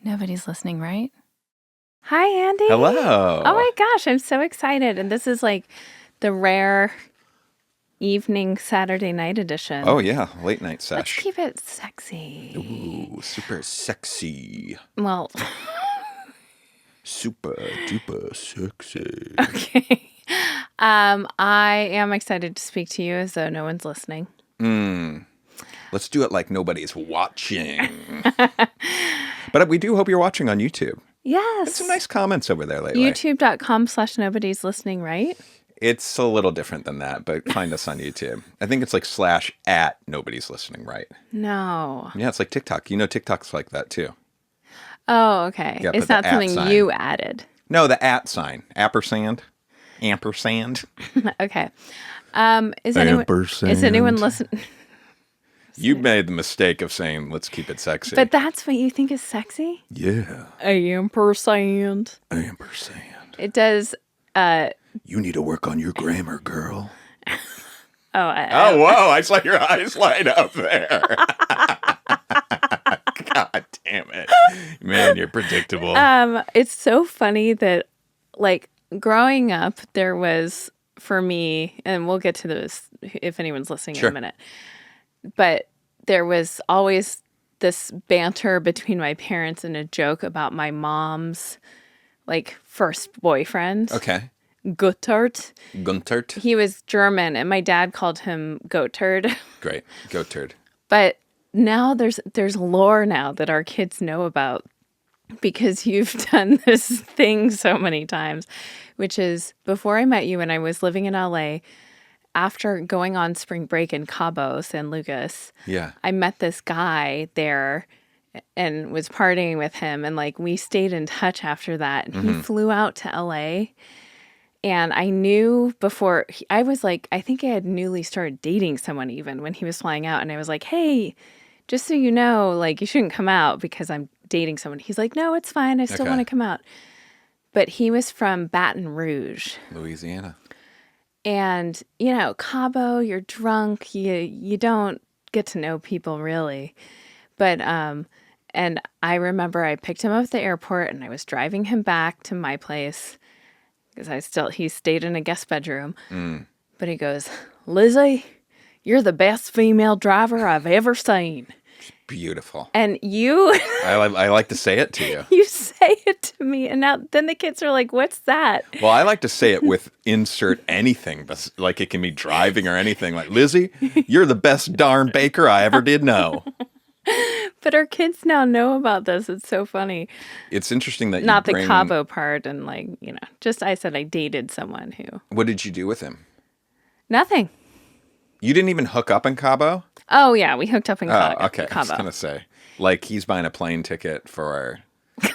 Nobody's listening, right? Hi, Andy. Hello. Oh my gosh, I'm so excited. And this is like the rare evening Saturday night edition. Oh, yeah. Late night sesh. Let's keep it sexy. Ooh, super sexy. Well, Super duper sexy. okay. I am excited to speak to you as though no one's listening. Let's do it like nobody's watching. But we do hope you're watching on YouTube. Yes. Had some nice comments over there lately. YouTube.com/nobody's listening, right? It's a little different than that, but find us on YouTube. I think it's like / nobody's listening, right? No. Yeah, it's like TikTok. You know, TikTok's like that too. Oh, okay. Yeah, it's but not the something @ you added. No, the @ sign. Ampersand. Ampersand. Okay. Is anyone listening? You made the mistake of saying, let's keep it sexy. But that's what you think is sexy? Yeah. Ampersand. Ampersand. It does. You need to work on your grammar, girl. Oh, whoa. I saw your eyes light up there. God damn it. Man, you're predictable. It's so funny that, like, growing up, there was, for me, and we'll get to this if anyone's listening in a minute, but there was always this banter between my parents and a joke about my mom's, like, first boyfriend. Okay. Gotthard. Guntert. He was German, and my dad called him Gotthard. Great. Gotthard. But now there's lore now that our kids know about because you've done this thing so many times, which is before I met you when I was living in LA, after going on spring break in Cabo San Lucas, Yeah. I met this guy there and was partying with him. And like we stayed in touch after that. And he flew out to LA. And I knew before, I was like, I think I had newly started dating someone even when he was flying out. And I was like, hey, just so you know, like you shouldn't come out because I'm dating someone. He's like, no, it's fine. I still want to come out. But he was from Baton Rouge, Louisiana. And, you know, Cabo, you're drunk. You don't get to know people really. But, and I remember I picked him up at the airport and I was driving him back to my place because he stayed in a guest bedroom. But he goes, Lizzie, you're the best female driver I've ever seen. Beautiful. And you... I like to say it to you. You say it to me, and then the kids are like, what's that? Well, I like to say it with insert anything, but like it can be driving or anything. Like, Lizzie, you're the best darn baker I ever did know. But our kids now know about this. It's so funny. It's interesting that Not the Cabo part, and like, you know, just I said I dated someone who... What did you do with him? Nothing. You didn't even hook up in Cabo? Oh, yeah, we hooked up in Cabo. Oh, okay. I was going to say, like, he's buying a plane ticket for, I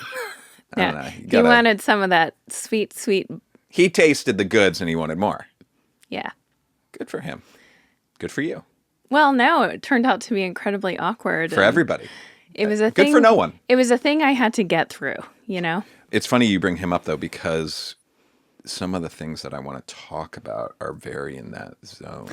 don't know. He wanted some of that sweet, sweet... He tasted the goods and he wanted more. Yeah. Good for him. Good for you. Well, no, it turned out to be incredibly awkward. For everybody. It was a thing... Good for no one. It was a thing I had to get through, you know? It's funny you bring him up, though, because some of the things that I want to talk about are very in that zone.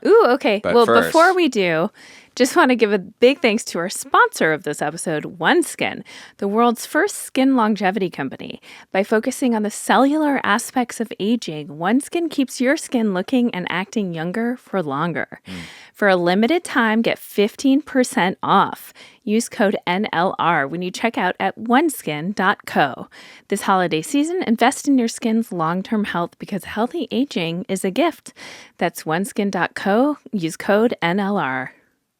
Ooh, okay. But well, first, before we do, just want to give a big thanks to our sponsor of this episode, OneSkin, the world's first skin longevity company. By focusing on the cellular aspects of aging, OneSkin keeps your skin looking and acting younger for longer. For a limited time, get 15% off. Use code NLR when you check out at oneskin.co. This holiday season, invest in your skin's long-term health because healthy aging is a gift. That's oneskin.co. Use code NLR.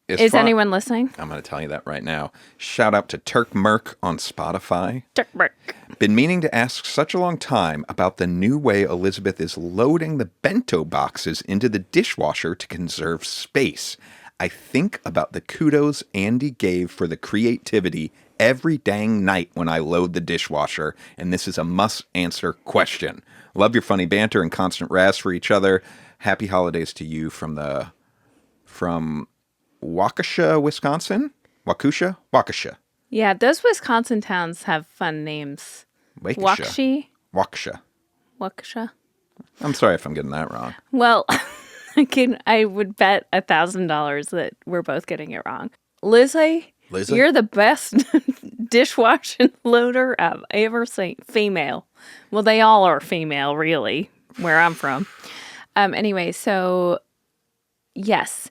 Is anyone listening? I'm going to tell you that right now. Shout out to Turk Merc on Spotify. Turk Merc. Been meaning to ask such a long time about the new way Elizabeth is loading the bento boxes into the dishwasher to conserve space. I think about the kudos Andy gave for the creativity every dang night when I load the dishwasher, and this is a must-answer question. Love your funny banter and constant razz for each other. Happy holidays to you from Waukesha, Wisconsin? Waukesha? Yeah, those Wisconsin towns have fun names. Waukesha. Waukesha. Waukesha. I'm sorry if I'm getting that wrong. Well, I would bet $1,000 that we're both getting it wrong. Lizzie, you're the best dishwashing loader I've ever seen. Female. Well, they all are female, really, where I'm from. Anyway, so yes.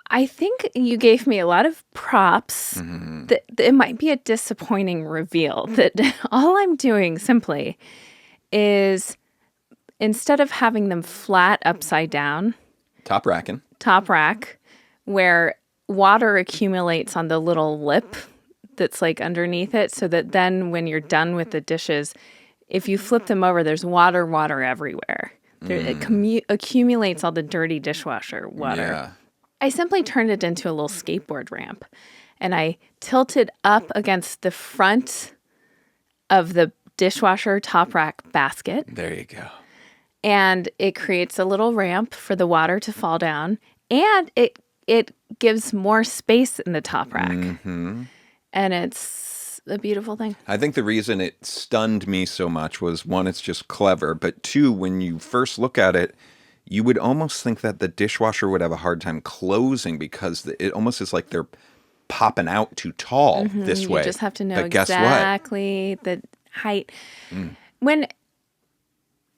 I think you gave me a lot of props. That it might be a disappointing reveal that all I'm doing simply is instead of having them flat upside down, Top rack, where water accumulates on the little lip that's like underneath it, so that then when you're done with the dishes, if you flip them over, there's water everywhere. It accumulates all the dirty dishwasher water. Yeah. I simply turned it into a little skateboard ramp, and I tilted up against the front of the dishwasher top rack basket. There you go. And it creates a little ramp for the water to fall down, and it gives more space in the top rack. And it's a beautiful thing. I think the reason it stunned me so much was, one, it's just clever, but two, when you first look at it, you would almost think that the dishwasher would have a hard time closing because it almost is like they're popping out too tall this way. You just have to know but exactly the height.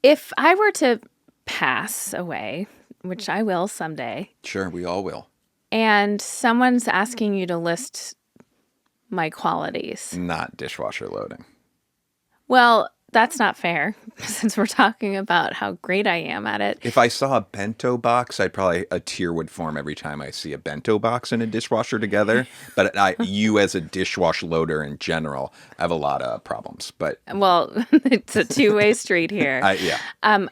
If I were to pass away, which I will someday. Sure, we all will. And someone's asking you to list my qualities. Not dishwasher loading. Well, that's not fair, since we're talking about how great I am at it. If I saw a bento box, a tear would form every time I see a bento box and a dishwasher together. But you as a dishwasher loader in general, I have a lot of problems. But well, it's a two-way street here. Yeah.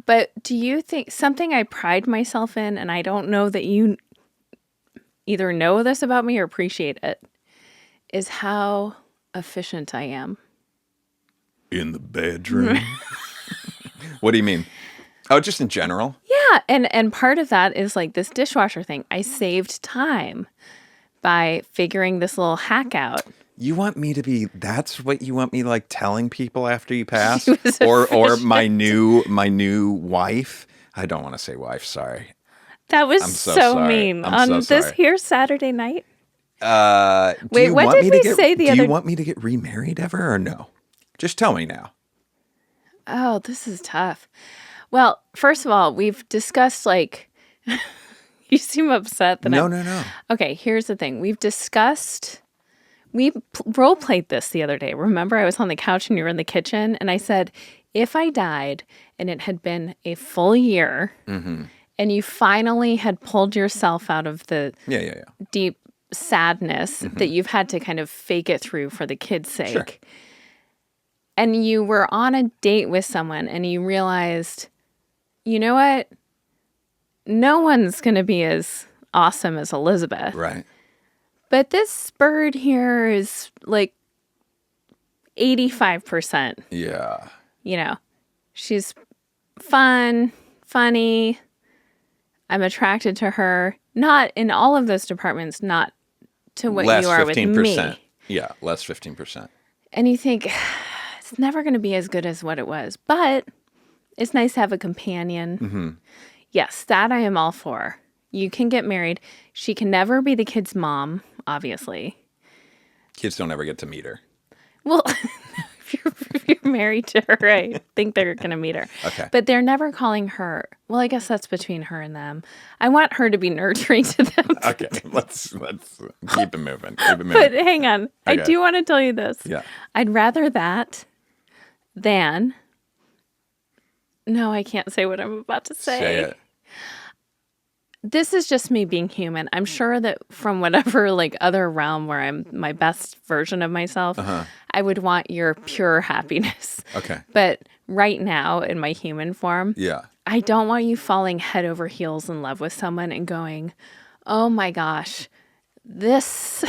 But do you think something I pride myself in, and I don't know that you either know this about me or appreciate it, is how efficient I am. In the bedroom. What do you mean? Oh, just in general? Yeah, and part of that is like this dishwasher thing. I saved time by figuring this little hack out. You want me to be? That's what you want me like telling people after you pass, or my new wife? I don't want to say wife. Sorry. That was so mean on this here Saturday night. Wait, what did we say the other? Do you want me to get remarried ever or no? Just tell me now. Oh, this is tough. Well, first of all, we've discussed like, you seem upset that No. Okay, here's the thing. We role played this the other day. Remember, I was on the couch and you were in the kitchen, and I said, if I died and it had been a full year, and you finally had pulled yourself out of the deep sadness that you've had to kind of fake it through for the kids' sake. Sure. And you were on a date with someone and you realized, you know what? No one's going to be as awesome as Elizabeth. Right. But this bird here is like 85%. Yeah. You know, she's funny. I'm attracted to her. Not in all of those departments, not to what you are 15%. With me. Yeah, less 15%. And you think, it's never going to be as good as what it was. But it's nice to have a companion. Yes, that I am all for. You can get married. She can never be the kid's mom, obviously. Kids don't ever get to meet her. Well, if you're married to her, I think they're going to meet her. Okay. But they're never calling her. Well, I guess that's between her and them. I want her to be nurturing to them. Okay, let's keep it moving. But hang on. Okay. I do want to tell you this. Yeah. I'd rather that than... No, I can't say what I'm about to say. Say it. This is just me being human. I'm sure that from whatever like other realm where I'm my best version of myself, I would want your pure happiness. Okay. But right now in my human form, I don't want you falling head over heels in love with someone and going, oh my gosh, this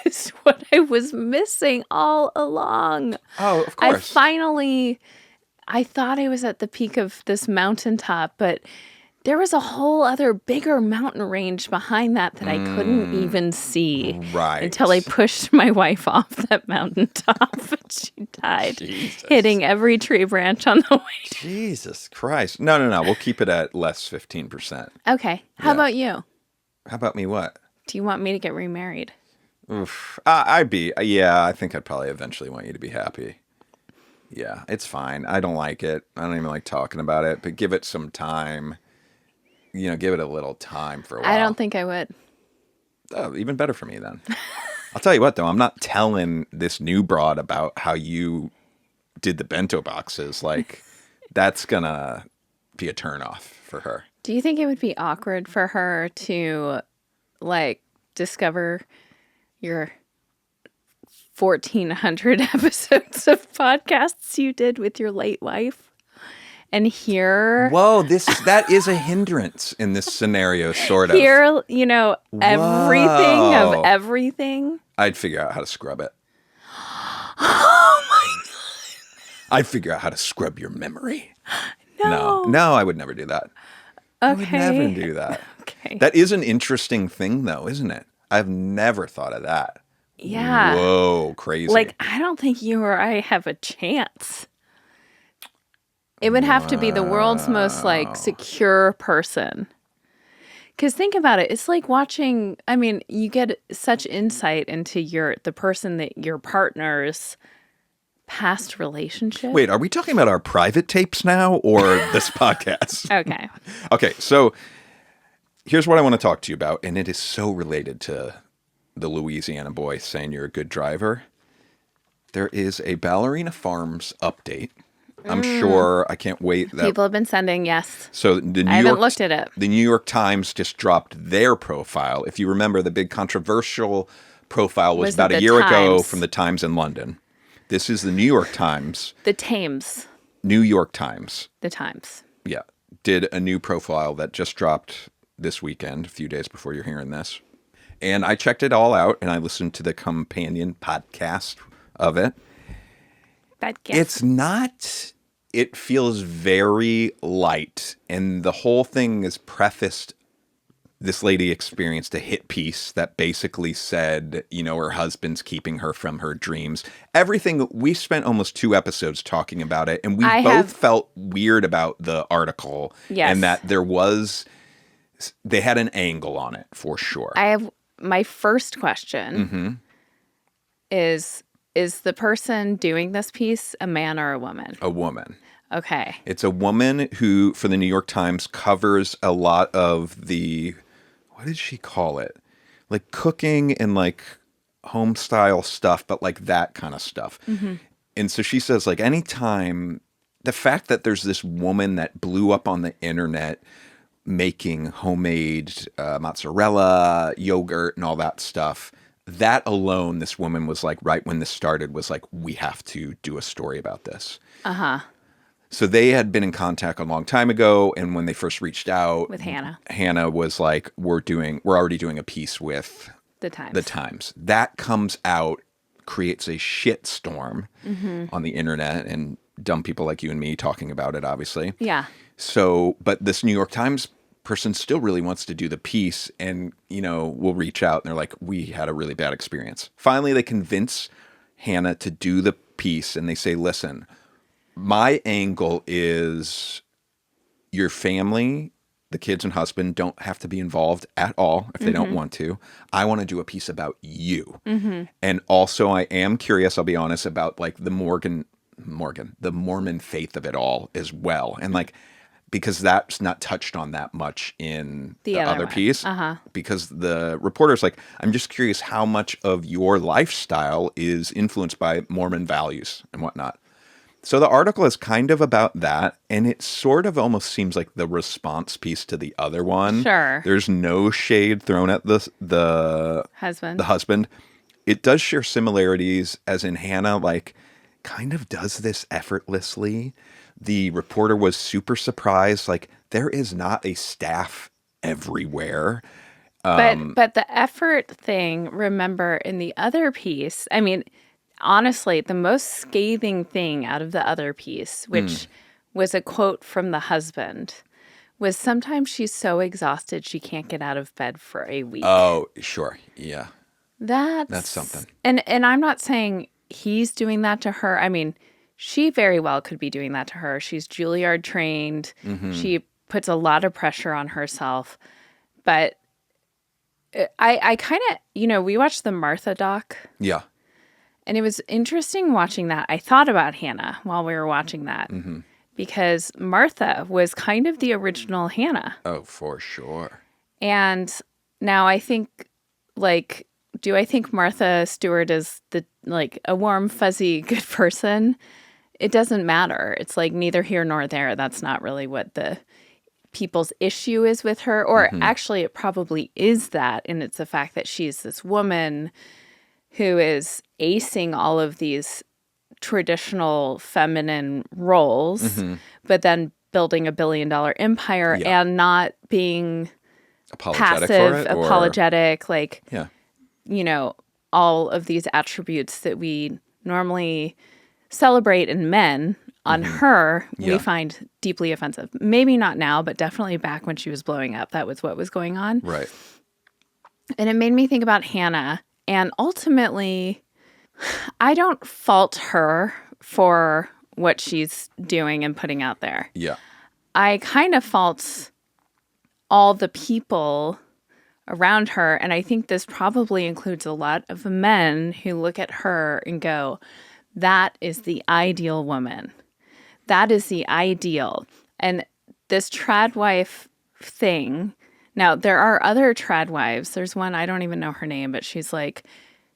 is what I was missing all along. Oh, of course. I thought I was at the peak of this mountaintop, but there was a whole other bigger mountain range behind that I couldn't even see Right. until I pushed my wife off that mountaintop and she died, hitting every tree branch on the way. Jesus Christ. No. We'll keep it at less 15%. Okay. How about you? How about me what? Do you want me to get remarried? Oof. I think I'd probably eventually want you to be happy. Yeah, it's fine. I don't like it. I don't even like talking about it, but give it some time. Give it a little time for a while. I don't think I would. Oh, even better for me then. I'll tell you what, though. I'm not telling this new broad about how you did the bento boxes. Like, that's going to be a turnoff for her. Do you think it would be awkward for her to, like, discover your 1,400 episodes of podcasts you did with your late wife and hear... Whoa, that is a hindrance in this scenario, sort of. Hear, everything of everything. I'd figure out how to scrub it. Oh, my God. I'd figure out how to scrub your memory. No, I would never do that. Okay. I would never do that. Okay. That is an interesting thing, though, isn't it? I've never thought of that. Yeah. Whoa, crazy. Like, I don't think you or I have a chance. It would have to be the world's most, secure person. Because think about it. It's like watching, you get such insight into the person that your partner's past relationship. Wait, are we talking about our private tapes now or this podcast? Okay. Okay, so here's what I want to talk to you about, and it is so related to the Louisiana boy saying you're a good driver. There is a Ballerina Farms update. I'm sure, I can't wait. People have been sending, yes. So I haven't looked at it. The New York Times just dropped their profile. If you remember, the big controversial profile was about a year ago from the Times in London. This is the New York Times. The Thames. New York Times. The Times. Yeah. Did a new profile that just dropped this weekend, a few days before you're hearing this. And I checked it all out, and I listened to the companion podcast of it. It's not... It feels very light, and the whole thing is prefaced. This lady experienced a hit piece that basically said, her husband's keeping her from her dreams. Everything, we spent almost 2 episodes talking about it, and we both felt weird about the article. Yes. And that they had an angle on it, for sure. I have my first question is the person doing this piece a man or a woman? A woman. Okay. It's a woman who, for the New York Times, covers a lot of the, what did she call it? Like cooking and like home style stuff, but like that kind of stuff. Mm-hmm. And so she says, like, anytime, the fact that there's this woman that blew up on the internet making homemade mozzarella, yogurt, and all that stuff, that alone, this woman was like, right when this started, was like, we have to do a story about this. Uh-huh. So they had been in contact a long time ago, and when they first reached out with Hannah was like, we're already doing a piece with the Times. The Times. That comes out, creates a shit storm on the internet, and dumb people like you and me talking about it, obviously. Yeah. So, but this New York Times person still really wants to do the piece, and will reach out and they're like, we had a really bad experience. Finally, they convince Hannah to do the piece, and they say, listen, my angle is your family, the kids and husband, don't have to be involved at all if they don't want to. I want to do a piece about you. And also I am curious, I'll be honest, about like the the Mormon faith of it all as well. And like, because that's not touched on that much in the other piece. Because the reporter's like, I'm just curious how much of your lifestyle is influenced by Mormon values and whatnot. So the article is kind of about that, and it sort of almost seems like the response piece to the other one. Sure. There's no shade thrown at the husband. It does share similarities, as in Hannah, like, kind of does this effortlessly. The reporter was super surprised. Like, there is not a staff everywhere. But the effort thing, remember, in the other piece, honestly, the most scathing thing out of the other piece, which was a quote from the husband, was sometimes she's so exhausted she can't get out of bed for a week. Oh, sure. Yeah. That's something. And I'm not saying he's doing that to her. I mean, she very well could be doing that to her. She's Juilliard trained. She puts a lot of pressure on herself. But I kind of, we watched the Martha doc. Yeah. And it was interesting watching that. I thought about Hannah while we were watching that. Because Martha was kind of the original Hannah. Oh, for sure. And now I think, do I think Martha Stewart is a warm, fuzzy, good person? It doesn't matter. It's neither here nor there. That's not really what the people's issue is with her. Or actually, it probably is that. And it's the fact that she's this woman who is acing all of these traditional feminine roles, but then building $1 billion empire and not being Apologetic passive, for it? apologetic, Yeah. All of these attributes that we normally celebrate in men on her, we find deeply offensive. Maybe not now, but definitely back when she was blowing up. That was what was going on. Right. And it made me think about Hannah. And ultimately, I don't fault her for what she's doing and putting out there. Yeah. I kind of fault all the people around her. And I think this probably includes a lot of men who look at her and go, that is the ideal woman. That is the ideal. And this trad wife thing. Now, there are other trad wives. There's one, I don't even know her name, but she's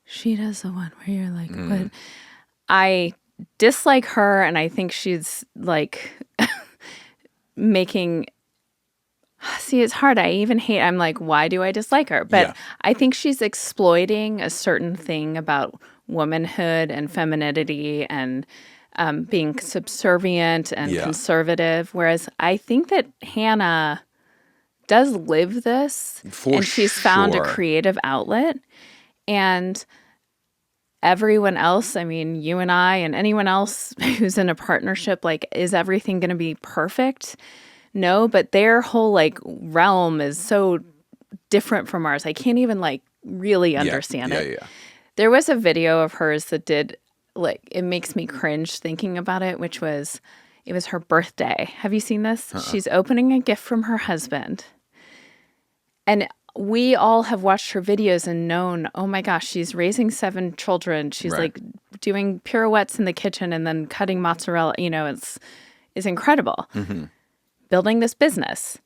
she does the one where you're but I dislike her, and I think she's making. See, it's hard. I even hate. I'm why do I dislike her? But I think she's exploiting a certain thing about womanhood and femininity and being subservient and conservative. Whereas I think that Hannah does live this, and she's found a creative outlet. And everyone else, I mean, you and I and anyone else who's in a partnership, is everything going to be perfect? No, but their whole realm is so different from ours. I can't even really understand it. Yeah. There was a video of hers that did it makes me cringe thinking about it, which was, it was her birthday. Have you seen this? She's opening a gift from her husband. And we all have watched her videos and known, oh my gosh, she's raising 7 children. She's doing pirouettes in the kitchen and then cutting mozzarella. It's incredible. Building this business.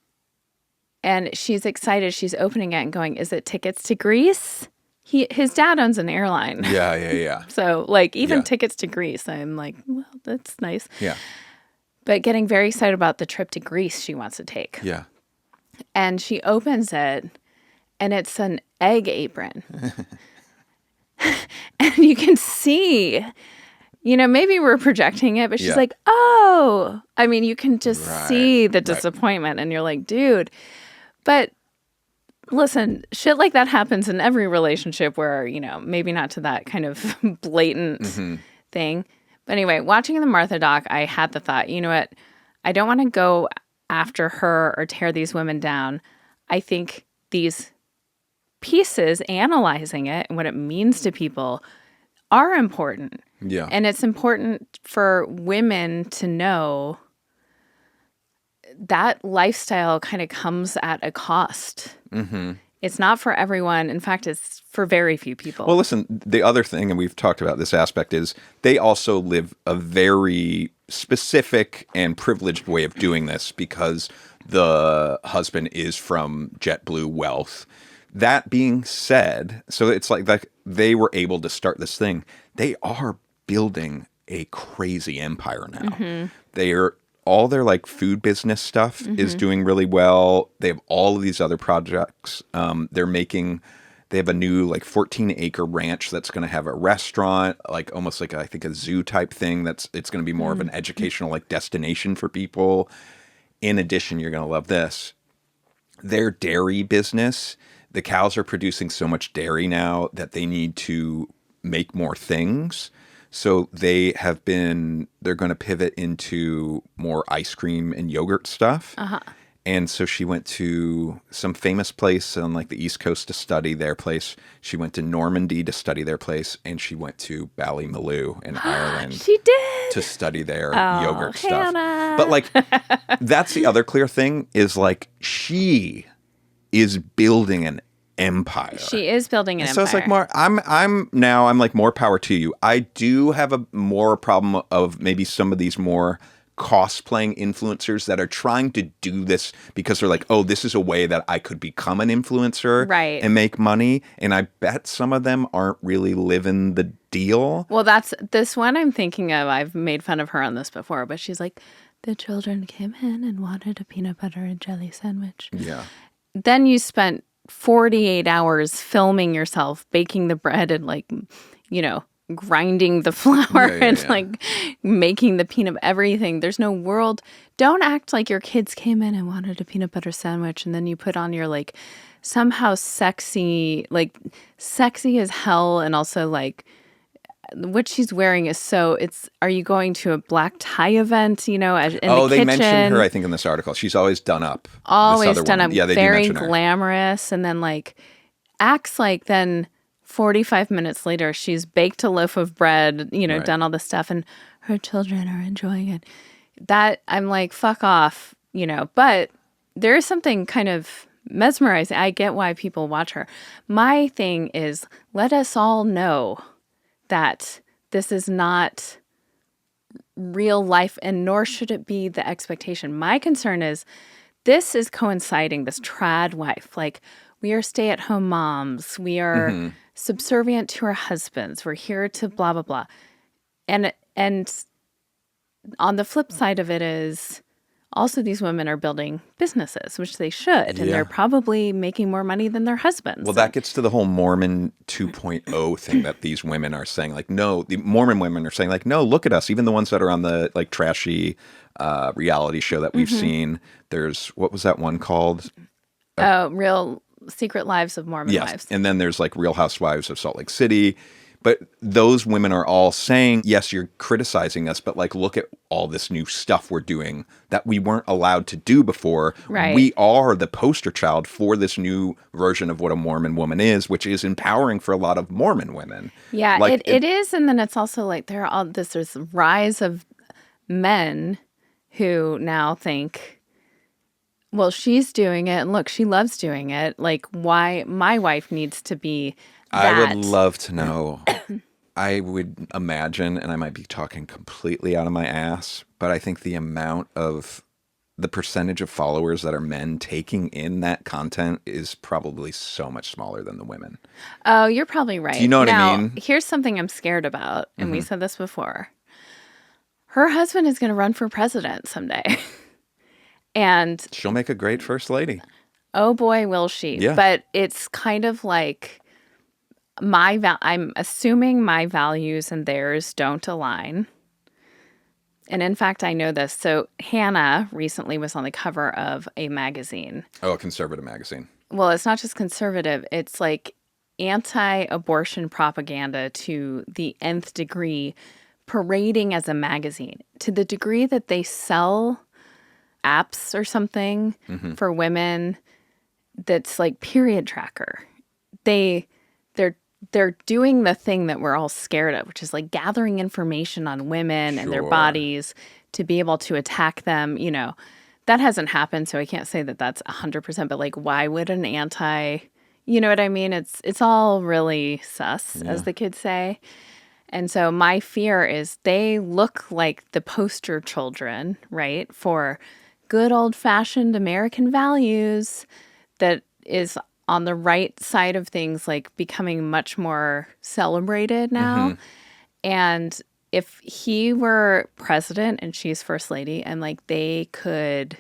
And she's excited. She's opening it and going, is it tickets to Greece? His dad owns an airline. Yeah. So even tickets to Greece, I'm well, that's nice. Yeah. But getting very excited about the trip to Greece she wants to take. Yeah. And she opens it, and it's an egg apron. And you can see, maybe we're projecting it, but she's oh. I mean, you can just see the disappointment, and you're dude. But listen, shit like that happens in every relationship where, maybe not to that kind of blatant thing. But anyway, watching the Martha doc, I had the thought, you know what? I don't want to go after her or tear these women down. I think these pieces, analyzing it and what it means to people, are important. Yeah. And it's important for women to know that lifestyle kind of comes at a cost. It's not for everyone. In fact, it's for very few people. Well, listen, the other thing, and we've talked about this aspect, is they also live a very specific and privileged way of doing this because the husband is from JetBlue wealth. That being said, so it's like they were able to start this thing. They are building a crazy empire now. All their food business stuff is doing really well. They have all of these other projects. They have a new 14-acre ranch that's going to have a restaurant, almost I think a zoo type thing. It's going to be more of an educational destination for people. In addition, you're going to love this. Their dairy business, the cows are producing so much dairy now that they need to make more things. So they're going to pivot into more ice cream and yogurt stuff. And so she went to some famous place on like the East Coast to study their place. She went to Normandy to study their place, and she went to Ballymaloe in Ireland She did. to study their Oh, yogurt stuff. Hannah. But like, that's the other clear thing is like she is building an empire. She is building an empire. So it's like more. I'm like more power to you. I do have a more problem of maybe some of these more cosplaying influencers that are trying to do this because they're like, oh, this is a way that I could become an influencer and make money. And I bet some of them aren't really living the deal. Well, that's this one I'm thinking of. I've made fun of her on this before, but she's like, the children came in and wanted a peanut butter and jelly sandwich. Yeah. Then you spent 48 hours filming yourself, baking the bread and like, grinding the flour and like making the peanut, everything. There's no world. Don't act like your kids came in and wanted a peanut butter sandwich and then you put on your like somehow sexy as hell, and also like what she's wearing is so are you going to a black tie event, in the kitchen? They mentioned her, I think, in this article. She's always done up. Always done up. Yeah, they very do mention glamorous, and then like acts like then 45 minutes later, she's baked a loaf of bread, done all this stuff, and her children are enjoying it. That, I'm like, fuck off, But there is something kind of mesmerizing. I get why people watch her. My thing is, let us all know that this is not real life, and nor should it be the expectation. My concern is this is coinciding, this trad wife. Like, we are stay-at-home moms. We are subservient to our husbands. We're here to blah, blah, blah. And on the flip side of it is also these women are building businesses, which they should. And they're probably making more money than their husbands. Well, that gets to the whole Mormon 2.0 thing that these women are saying. Like, no, the Mormon women are saying, like, no, look at us. Even the ones that are on the, like, trashy reality show that we've seen. There's, what was that one called? Real Secret Lives of Mormon Wives. And then there's, like, Real Housewives of Salt Lake City. But those women are all saying, yes, you're criticizing us, but like, look at all this new stuff we're doing that we weren't allowed to do before. Right. We are the poster child for this new version of what a Mormon woman is, which is empowering for a lot of Mormon women. Yeah, like, it is. And then it's also like there's this rise of men who now think, well, she's doing it, and look, she loves doing it. Like, why my wife needs to be that. I would love to know. I would imagine, and I might be talking completely out of my ass, but I think the amount of the percentage of followers that are men taking in that content is probably so much smaller than the women. Oh, you're probably right. Do you know what now, I mean? Here's something I'm scared about, and we said this before. Her husband is going to run for president someday. And she'll make a great first lady. Oh boy, will she. Yeah. But it's kind of like I'm assuming my values and theirs don't align. And in fact, I know this. So Hannah recently was on the cover of a magazine. Oh, a conservative magazine. Well, it's not just conservative. It's like anti-abortion propaganda to the nth degree, parading as a magazine to the degree that they sell apps or something for women that's like period tracker. They're doing the thing that we're all scared of, which is like gathering information on women and their bodies to be able to attack them. That hasn't happened, so I can't say that that's 100%, but like, why would an you know what I mean? It's all really sus, as the kids say. And so my fear is they look like the poster children, right, for good old-fashioned American values that is on the right side of things, like becoming much more celebrated now. And if he were president and she's first lady, and like they could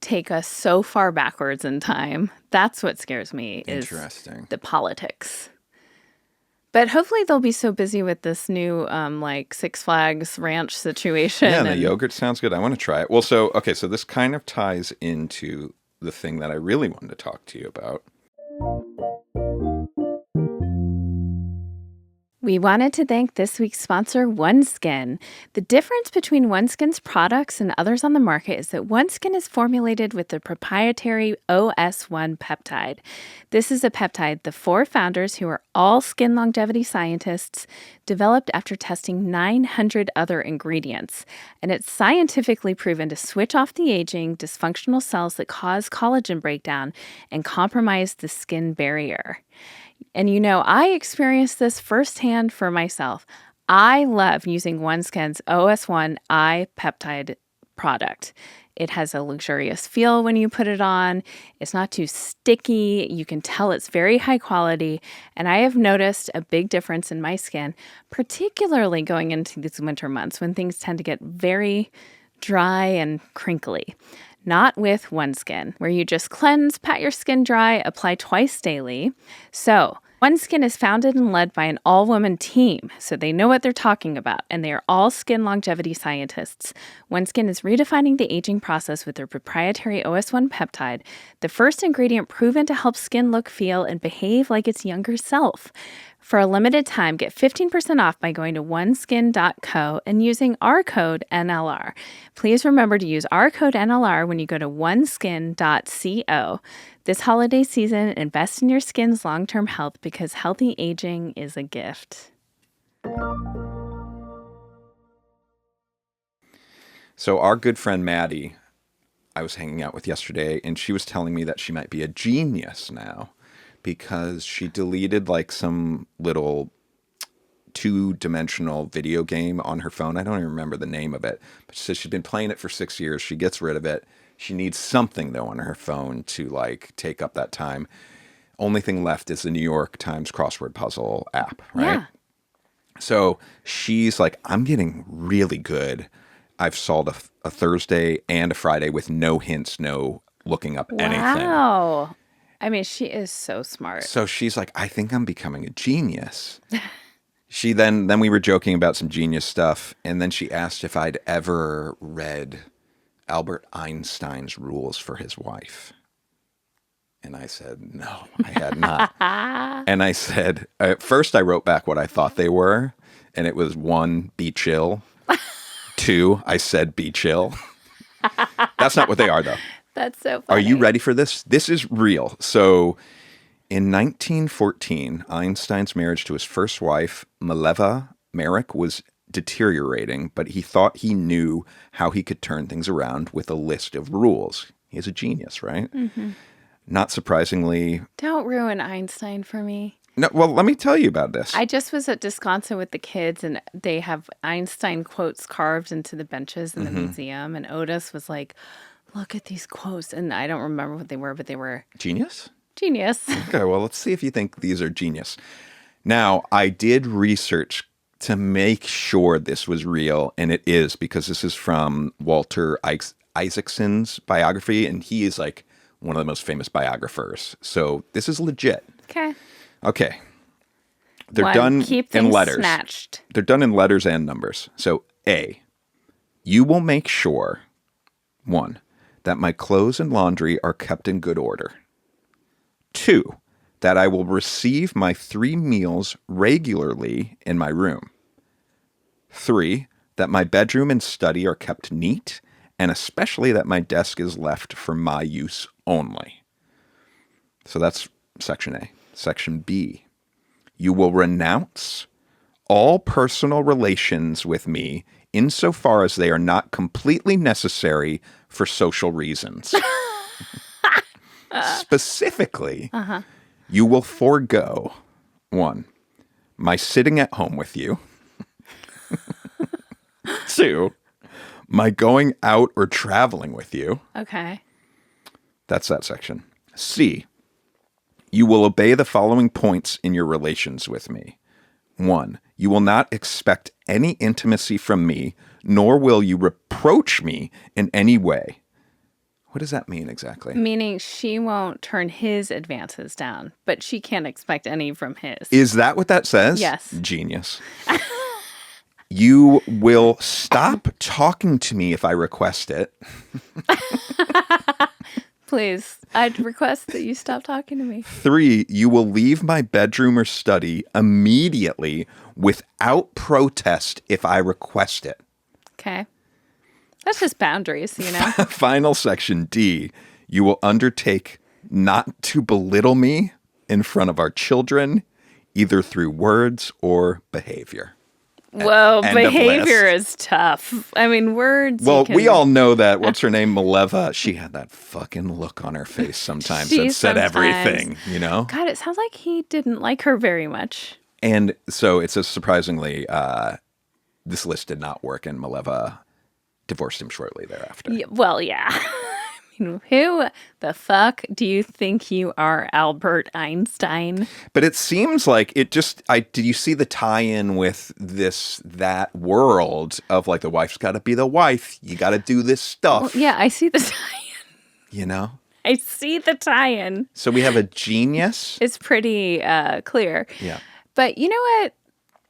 take us so far backwards in time, that's what scares me. Interesting. Is the politics. But hopefully they'll be so busy with this new like Six Flags ranch situation. Yeah, and the yogurt sounds good. I want to try it. Well, so this kind of ties into the thing that I really wanted to talk to you about. We wanted to thank this week's sponsor, OneSkin. The difference between OneSkin's products and others on the market is that OneSkin is formulated with the proprietary OS1 peptide. This is a peptide the 4 founders, who are all skin longevity scientists, developed after testing 900 other ingredients. And it's scientifically proven to switch off the aging, dysfunctional cells that cause collagen breakdown and compromise the skin barrier. And I experienced this firsthand for myself. I love using OneSkin's OS1 eye peptide product. It has a luxurious feel when you put it on. It's not too sticky. You can tell it's very high quality. And I have noticed a big difference in my skin, particularly going into these winter months when things tend to get very dry and crinkly. Not with OneSkin, where you just cleanse, pat your skin dry, apply twice daily. So, OneSkin is founded and led by an all-woman team, so they know what they're talking about, and they are all skin longevity scientists. OneSkin is redefining the aging process with their proprietary OS1 peptide, the first ingredient proven to help skin look, feel, and behave like its younger self. For a limited time, get 15% off by going to oneskin.co and using our code NLR. Please remember to use our code NLR when you go to oneskin.co. This holiday season, invest in your skin's long-term health because healthy aging is a gift. So our good friend Maddie, I was hanging out with yesterday, and she was telling me that she might be a genius now because she deleted like some little 2-dimensional video game on her phone. I don't even remember the name of it, but she says she's been playing it for 6 years. She gets rid of it. She needs something though on her phone to like take up that time. Only thing left is the NYTimes crossword puzzle app, right? Yeah. So she's like, I'm getting really good. I've solved a Thursday and a Friday with no hints, no looking up anything. Wow. I mean, she is so smart. So she's like, I think I'm becoming a genius. She then we were joking about some genius stuff, and then she asked if I'd ever read Albert Einstein's rules for his wife. And I said, no, I had not. And I said, at first I wrote back what I thought they were, and it was 1, be chill. 2, I said, be chill. That's not what they are, though. That's so funny. Are you ready for this? This is real. So in 1914, Einstein's marriage to his first wife, Mileva Merrick, was deteriorating, but he thought he knew how he could turn things around with a list of rules. He's a genius, right? Mm-hmm. Not surprisingly. Don't ruin Einstein for me. No, well, let me tell you about this. I just was at Wisconsin with the kids, and they have Einstein quotes carved into the benches in the museum, and Otis was like, look at these quotes. And I don't remember what they were, but they were... Genius? Genius. Okay, well, let's see if you think these are genius. Now, I did research to make sure this was real, and it is, because this is from Walter Isaacson's biography, and he is like one of the most famous biographers. So this is legit. Okay. They're done in letters. Snatched. They're done in letters and numbers. So A, you will make sure, 1, that my clothes and laundry are kept in good order. 2, that I will receive my 3 meals regularly in my room. 3, that my bedroom and study are kept neat, and especially that my desk is left for my use only. So that's section A. Section B, you will renounce all personal relations with me insofar as they are not completely necessary for social reasons. Specifically, you will forego, 1, my sitting at home with you. 2, my going out or traveling with you. Okay. That's that section. C, you will obey the following points in your relations with me. 1, you will not expect any intimacy from me, nor will you reproach me in any way. What does that mean exactly? Meaning she won't turn his advances down, but she can't expect any from his. Is that what that says? Yes. Genius. You will stop talking to me if I request it. Please, I'd request that you stop talking to me. 3, you will leave my bedroom or study immediately without protest if I request it. Okay. That's just boundaries, you know? Final section D. You will undertake not to belittle me in front of our children, either through words or behavior. Whoa, End of behavior list. is tough. I mean, words. Well, we all know that. What's her name? Maleva. She had that fucking look on her face sometimes that said everything, you know? God, it sounds like he didn't like her very much. And so it says, surprisingly, this list did not work, and Maleva divorced him shortly thereafter. Well, yeah. I mean, who the fuck do you think you are, Albert Einstein? But it seems like it just, did you see the tie-in with that world of like the wife's got to be the wife. You got to do this stuff. Well, yeah, I see the tie-in. You know? I see the tie-in. So we have a genius. It's pretty clear. Yeah. But you know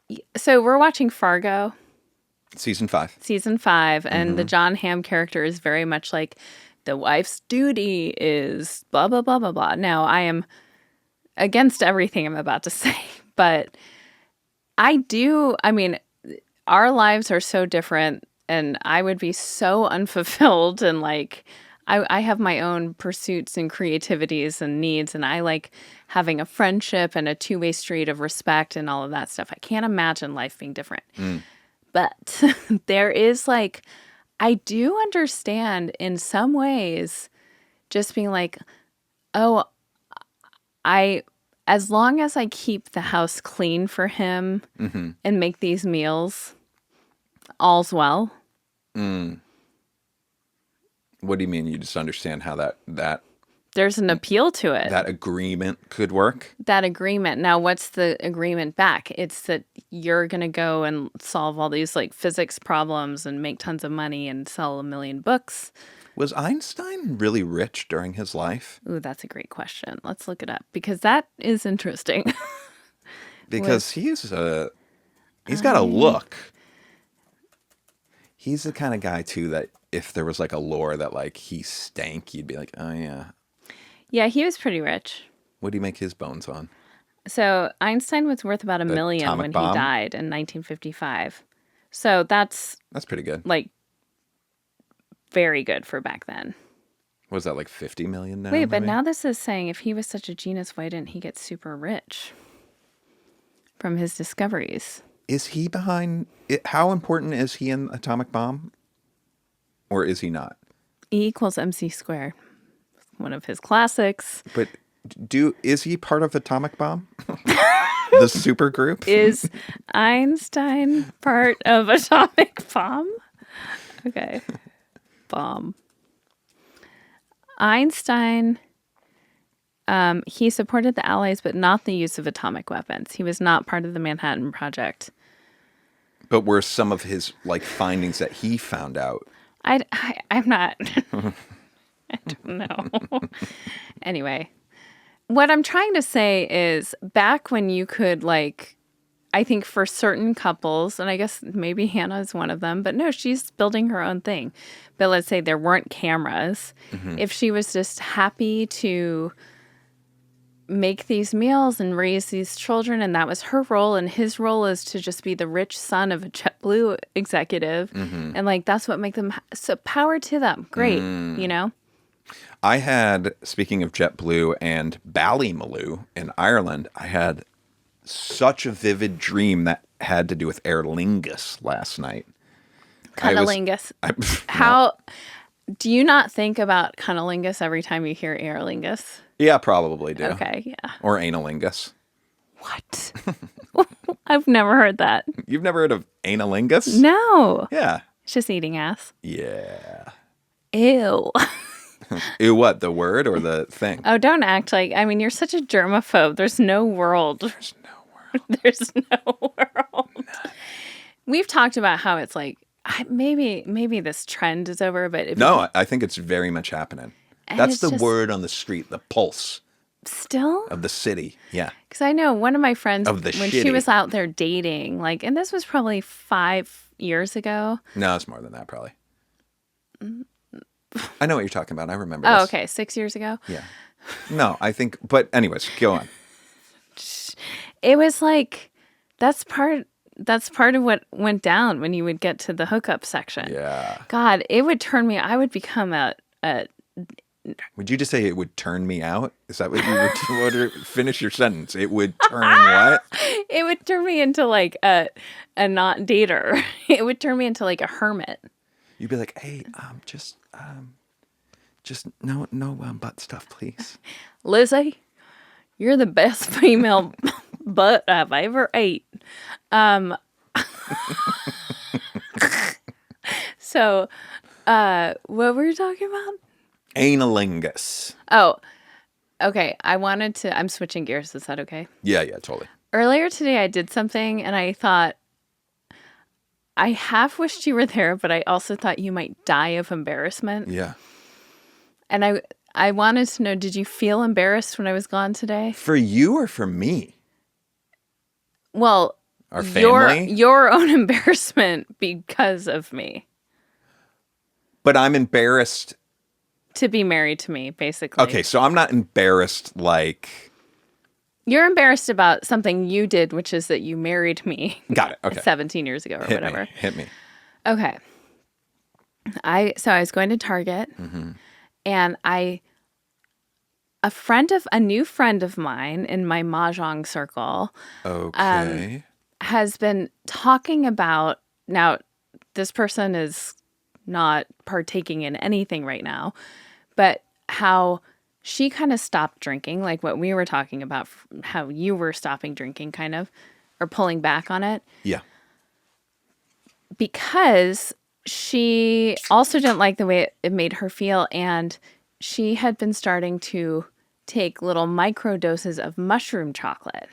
what? So we're watching Fargo. Season 5. And the John Hamm character is very much like, the wife's duty is blah, blah, blah, blah, blah. Now, I am against everything I'm about to say, but I mean, our lives are so different, and I would be so unfulfilled, and like, I have my own pursuits and creativities and needs, and I like having a friendship and a two-way street of respect and all of that stuff. I can't imagine life being different. But there is like, I do understand in some ways just being like, oh, as long as I keep the house clean for him and make these meals, all's well. What do you mean? You just understand how that there's an appeal to it. That agreement could work? That agreement. Now, what's the agreement back? It's that you're going to go and solve all these like physics problems and make tons of money and sell 1 million books. Was Einstein really rich during his life? Ooh, that's a great question. Let's look it up because that is interesting. Because he's got a look. He's the kind of guy too that if there was like a lore that like he stank, you'd be like, oh yeah. Yeah, he was pretty rich. What do you make his bones on? So Einstein was worth about $1 million when he died in 1955. So that's pretty good. Like very good for back then. Was that like 50 million now? Wait, but now this is saying if he was such a genius, why didn't he get super rich from his discoveries? Is he behind it? How important is he in atomic bomb? Or is he not? E equals MC squared. One of his classics. But is he part of atomic bomb? The super group? Is Einstein part of atomic bomb? Okay. Bomb. Einstein, he supported the Allies, but not the use of atomic weapons. He was not part of the Manhattan Project. But were some of his like findings that he found out? I'm not. I don't know. Anyway, what I'm trying to say is back when you could like, I think for certain couples, and I guess maybe Hannah is one of them, but no, she's building her own thing. But let's say there weren't cameras. If she was just happy to make these meals and raise these children, and that was her role, and his role is to just be the rich son of a JetBlue executive, and like that's what make them so power to them. Great, you know. I had, speaking of JetBlue and Ballymaloe in Ireland, I had such a vivid dream that had to do with Aer Lingus last night. Cunnilingus. How do you not think about cunnilingus every time you hear Aer Lingus? Yeah, probably do. Okay, yeah. Or analingus. What? I've never heard that. You've never heard of analingus? No. Yeah. It's just eating ass. Yeah. Ew. Ew, what? The word or the thing? Oh, don't act like, I mean, you're such a germaphobe. There's no world. There's no world. There's no world. No. We've talked about how it's like, maybe this trend is over, but I think it's very much happening. That's the word on the street, the pulse. Still? Of the city, yeah. Because I know one of my friends, when she was out there dating, like, and this was probably 5 years ago. No, it's more than that, probably. I know what you're talking about. I remember this. Oh, okay. 6 years ago? Yeah. No, I think, but anyways, go on. It was like, that's part, that's part of what went down when you would get to the hookup section. Yeah. God, it would turn me. I would become a Would you just say it would turn me out? Is that what you would finish your sentence? It would turn what? It would turn me into like a not dater. It would turn me into like a hermit. You'd be like, hey, just no butt stuff, please. Lizzie, you're the best female butt I've ever ate. So, what were you talking about? Aer Lingus. Oh, okay. I'm switching gears. Is that okay? Yeah, totally. Earlier today, I did something and I thought, I half wished you were there, but I also thought you might die of embarrassment. Yeah. And I wanted to know, did you feel embarrassed when I was gone today? For you or for me? Well, our family? Your own embarrassment because of me. But I'm embarrassed. To be married to me, basically. Okay, so I'm not embarrassed like... You're embarrassed about something you did, which is that you married me. Got it, okay. 17 years ago or whatever. Hit me. Okay. So I was going to Target, and a new friend of mine in my mahjong circle has been talking about, now this person is not partaking in anything right now, but how she kind of stopped drinking, like what we were talking about, how you were stopping drinking kind of, or pulling back on it. Yeah. Because she also didn't like the way it made her feel, and she had been starting to take little micro doses of mushroom chocolate,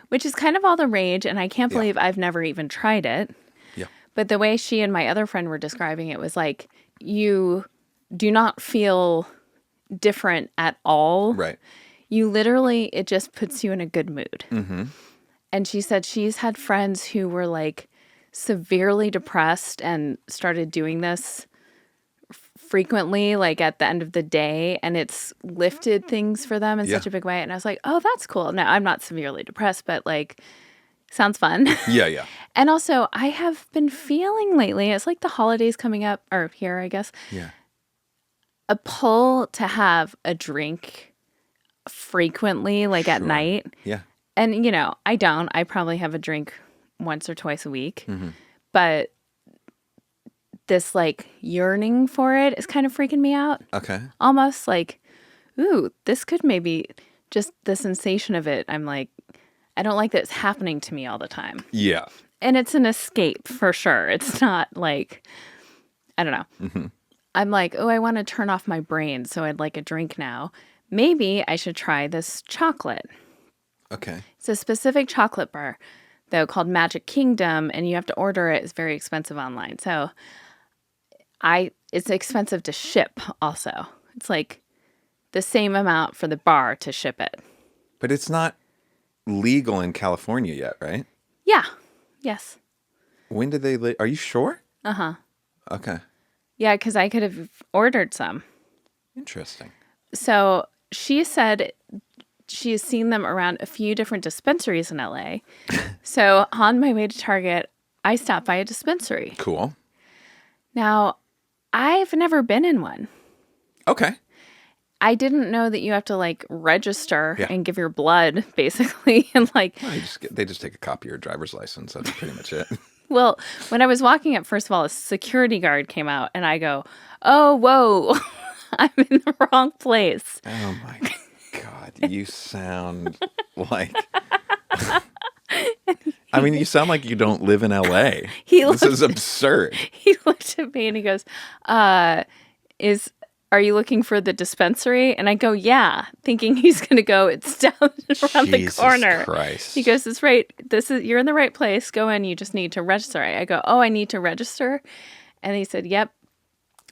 which is kind of all the rage, and I can't believe I've never even tried it. Yeah. But the way she and my other friend were describing it was like, you do not feel different at all. Right. You literally, it just puts you in a good mood. And she said she's had friends who were like severely depressed and started doing this frequently, like at the end of the day, and it's lifted things for them in such a big way. And I was like, oh, that's cool. Now, I'm not severely depressed, but like, sounds fun. Yeah. And also, I have been feeling lately, it's like the holidays coming up, or here, I guess. Yeah. A pull to have a drink frequently, like at night. Yeah. And, I don't. I probably have a drink once or twice a week. But this, like, yearning for it is kind of freaking me out. Okay. Almost like, ooh, this could maybe, just the sensation of it, I'm like, I don't like that it's happening to me all the time. Yeah. And it's an escape, for sure. It's not like, I don't know. I'm like, oh, I want to turn off my brain, so I'd like a drink now. Maybe I should try this chocolate. Okay. It's a specific chocolate bar, though, called Magic Kingdom, and you have to order it. It's very expensive online. So it's expensive to ship also. It's like the same amount for the bar to ship it. But it's not legal in California yet, right? Yeah. Yes. When did they... Are you sure? Uh-huh. Okay. Yeah, because I could have ordered some. Interesting. So she said she has seen them around a few different dispensaries in LA. So on my way to Target, I stopped by a dispensary. Cool. Now, I've never been in one. Okay. I didn't know that you have to like register and give your blood, basically, and like. Well, they just take a copy of your driver's license. That's pretty much it. Well, when I was walking up, first of all, a security guard came out, and I go, "Oh, whoa, I'm in the wrong place." Oh my God, you sound like. I mean, you sound like you don't live in LA. This is absurd. He looked at me and he goes, are you looking for the dispensary? And I go, yeah, thinking he's going to go, it's down around the corner. Jesus Christ. He goes, it's right. You're in the right place. Go in. You just need to register. I go, oh, I need to register. And he said, yep.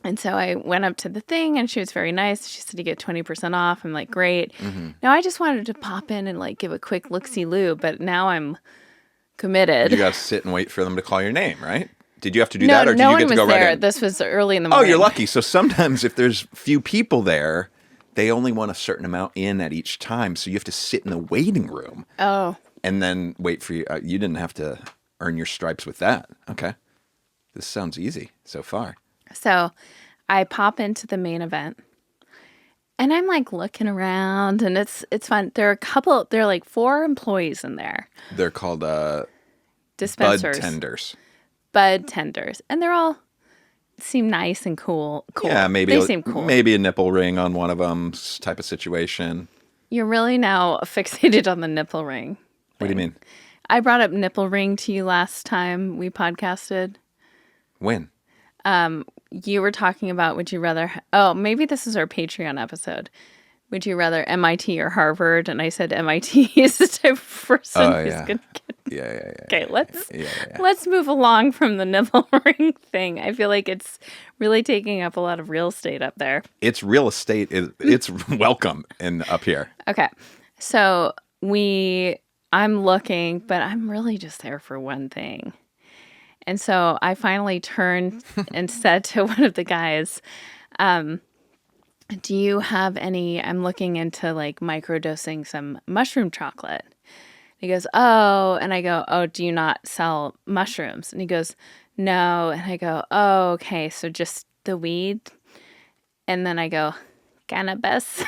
And so I went up to the thing and she was very nice. She said, you get 20% off. I'm like, great. Now I just wanted to pop in and like give a quick look-see-loo, but now I'm committed. You got to sit and wait for them to call your name, right? Did you have to do that, or did you get to go right in? This was early in the morning. Oh, you're lucky. So sometimes if there's few people there, they only want a certain amount in at each time. So you have to sit in the waiting room. Oh. And then wait for you. You didn't have to earn your stripes with that. Okay. This sounds easy so far. So I pop into the main event and I'm like looking around and it's fun. There are like 4 employees in there. They're called Dispensers. Bud tenders. And they're all seem nice and cool. Yeah, They seem cool. Maybe a nipple ring on one of them type of situation. You're really now fixated on the nipple ring. What do you mean? I brought up nipple ring to you last time we podcasted. When? You were talking about would you rather... maybe this is our Patreon episode. Would you rather MIT or Harvard? And I said MIT is the type of person who's going to get... Yeah. Okay, let's move along from the nipple ring thing. I feel like it's really taking up a lot of real estate up there. It's real estate. It's welcome up here. Okay, so I'm looking, but I'm really just there for one thing. And so I finally turned and said to one of the guys, do you have any, I'm looking into like microdosing some mushroom chocolate. He goes, oh, and I go, oh, do you not sell mushrooms? And he goes, no. And I go, oh, okay, so just the weed? And then I go, cannabis.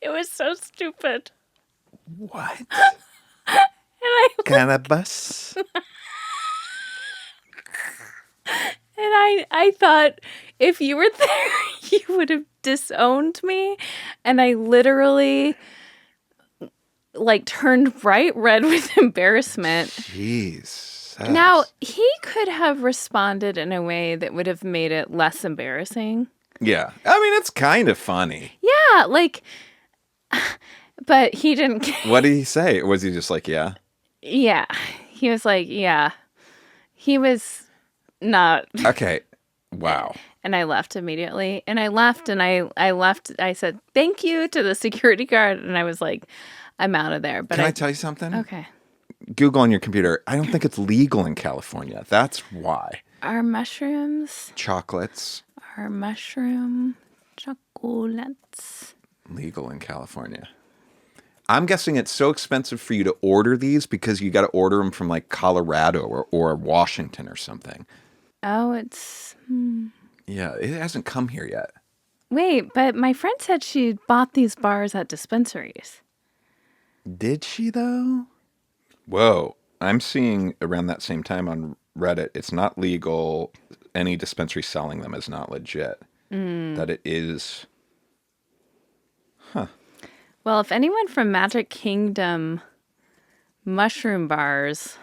It was so stupid. What? And Cannabis? And I thought if you were there, you would have disowned me. And I literally like turned bright red with embarrassment. Jeez. Now, he could have responded in a way that would have made it less embarrassing. Yeah. I mean, it's kind of funny. Yeah, like, but he didn't. What did he say? Was he just like, yeah? Yeah. He was like, yeah. He was not. Okay. Wow. And I left immediately. And I left and I left. I said, thank you to the security guard. And I was like, I'm out of there. But Can I tell you something? Okay. Google on your computer. I don't think it's legal in California. That's why. Are mushrooms? Chocolates. Are mushroom chocolates legal in California? I'm guessing it's so expensive for you to order these because you got to order them from like Colorado or Washington or something. Oh, it's... Yeah, it hasn't come here yet. Wait, but my friend said she bought these bars at dispensaries. Did she, though? Whoa. I'm seeing around that same time on Reddit, it's not legal. Any dispensary selling them is not legit. That it is... Huh. Well, if anyone from Magic Kingdom mushroom bars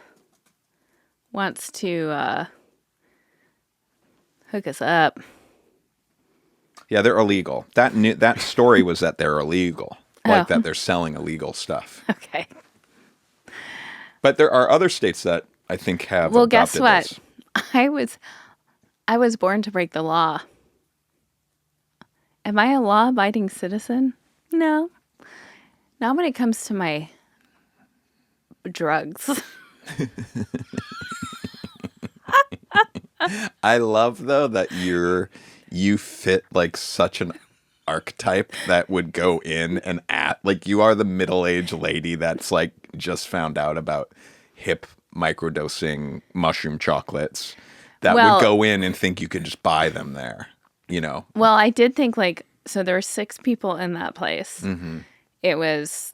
wants to hook us up. Yeah, they're illegal. That story was that they're illegal. Like that they're selling illegal stuff. Okay. But there are other states that I think have Well, adopted guess what? this. I was born to break the law. Am I a law-abiding citizen? No. Not when it comes to my drugs. I love, though, that you fit like such an archetype that would go in and like you are the middle-aged lady that's like just found out about hip microdosing mushroom chocolates that would go in and think you could just buy them there, you know? Well, I did think so there were 6 people in that place. Mm-hmm. It was,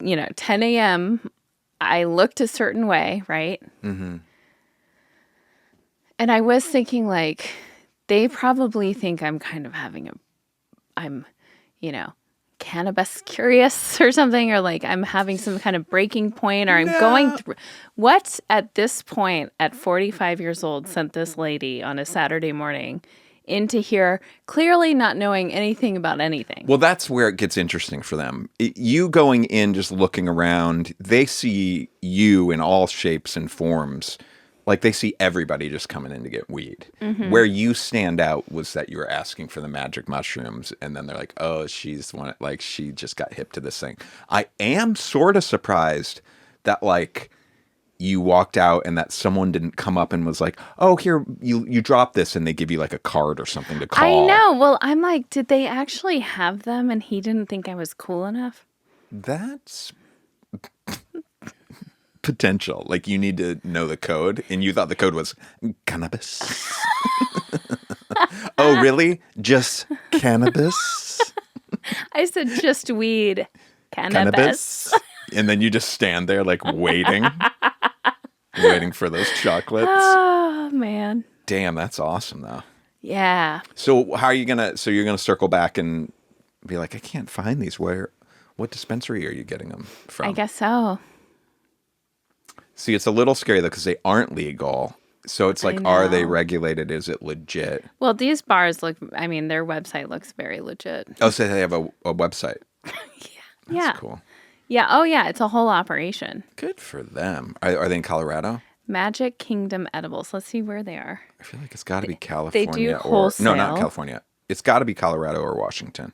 10 a.m. I looked a certain way, right? Mm-hmm. And I was thinking they probably think I'm kind of I'm cannabis curious or something, or I'm having some kind of breaking point, or I'm going through. What at this point at 45 years old sent this lady on a Saturday morning into here, clearly not knowing anything about anything? Well, that's where it gets interesting for them. You going in, just looking around, they see you in all shapes and forms. Like, they see everybody just coming in to get weed. Mm-hmm. Where you stand out was that you were asking for the magic mushrooms, and then they're like, oh, she's one, she just got hip to this thing. I am sort of surprised that, you walked out and that someone didn't come up and was like, oh, here, you drop this, and they give you, a card or something to call. I know. Well, I'm like, did they actually have them, and he didn't think I was cool enough? That's potential. Like you need to know the code, and you thought the code was cannabis. Oh, really? Just cannabis? I said just weed. Cannabis. And then you just stand there like waiting for those chocolates. Oh, man. Damn, that's awesome though. Yeah. So how are you so you're gonna circle back and be like, I can't find these. What dispensary are you getting them from? I guess so. See, it's a little scary though because they aren't legal. So it's like, are they regulated? Is it legit? Well, these bars their website looks very legit. Oh, so they have a website. Yeah. That's cool. Yeah. Oh, yeah. It's a whole operation. Good for them. Are they in Colorado? Magic Kingdom Edibles. Let's see where they are. I feel like it's got to be California. They do or wholesale. No, not California. It's got to be Colorado or Washington.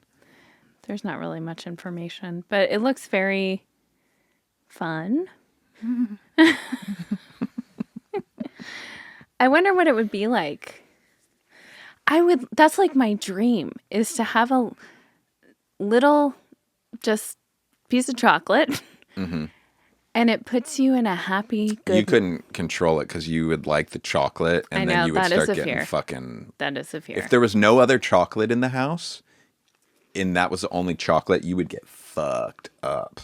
There's not really much information, but it looks very fun. I wonder what it would be like. That's like my dream, is to have a little just piece of chocolate. Mm-hmm. And it puts you in a happy, good... You couldn't control it because you would like the chocolate, and then you would start getting fucking... That is a fear. If there was no other chocolate in the house, and that was the only chocolate, you would get fucked up.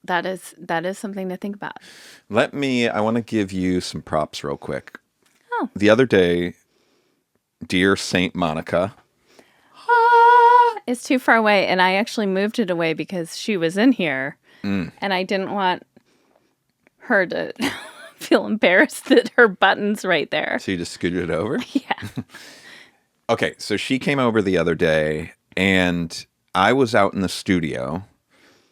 That is something to think about. I want to give you some props real quick. Oh. The other day, dear Saint Monica... It's too far away, and I actually moved it away because she was in here, and I didn't want her to feel embarrassed that her button's right there. So you just scooted it over? Yeah. Okay, so she came over the other day, and I was out in the studio.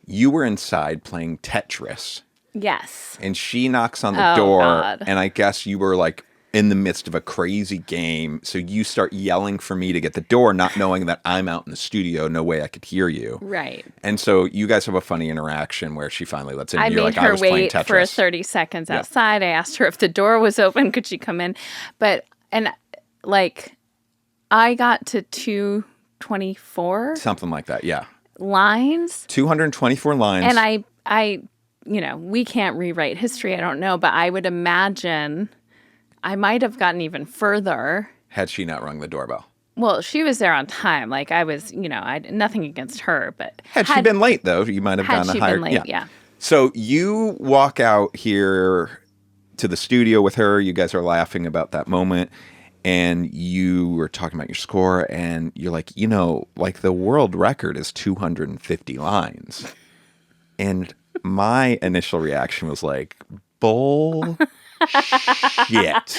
You were inside playing Tetris. Yes. And she knocks on the door, God. and I guess you were like in the midst of a crazy game. So you start yelling for me to get the door, not knowing that I'm out in the studio. No way I could hear you. Right. And so you guys have a funny interaction where she finally lets in. I You're made like, her was playing wait Tetris. for 30 seconds outside. I asked her if the door was open. Could she come in? I got to 224. Something like that, yeah. Lines. 224 lines. And I we can't rewrite history. I don't know. But I would imagine I might have gotten even further. Had she not rung the doorbell? Well, she was there on time. Like I was, nothing against her. But had she been late, though, you might have gotten a higher... Had she been late, yeah. So you walk out here to the studio with her. You guys are laughing about that moment. And you were talking about your score. And you're like, the world record is 250 lines. And my initial reaction was like, bull... shit.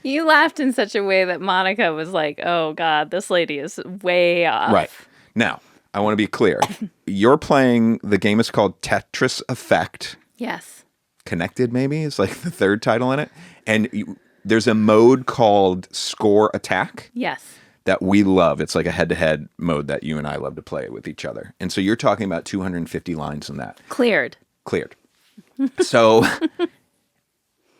You laughed in such a way that Monica was like, oh, God, this lady is way off. Right. Now, I want to be clear. You're playing, the game is called Tetris Effect. Yes. Connected, maybe, is like the third title in it. And there's a mode called Score Attack. Yes. That we love. It's like a head-to-head mode that you and I love to play with each other. And so you're talking about 250 lines in that. Cleared. So...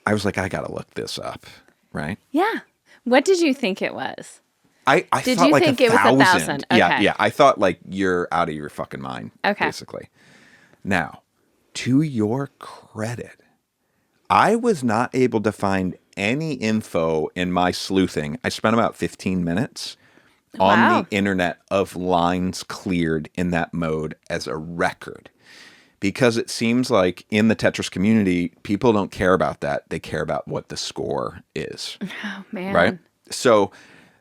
I was like, I gotta look this up, right? Yeah. What did you think it was? I did thought you like think it was 1,000? Okay. Yeah. I thought like you're out of your fucking mind, basically. Now, to your credit, I was not able to find any info in my sleuthing. I spent about 15 minutes on the internet of lines cleared in that mode as a record. Because it seems like in the Tetris community, people don't care about that. They care about what the score is. Oh, man. Right? So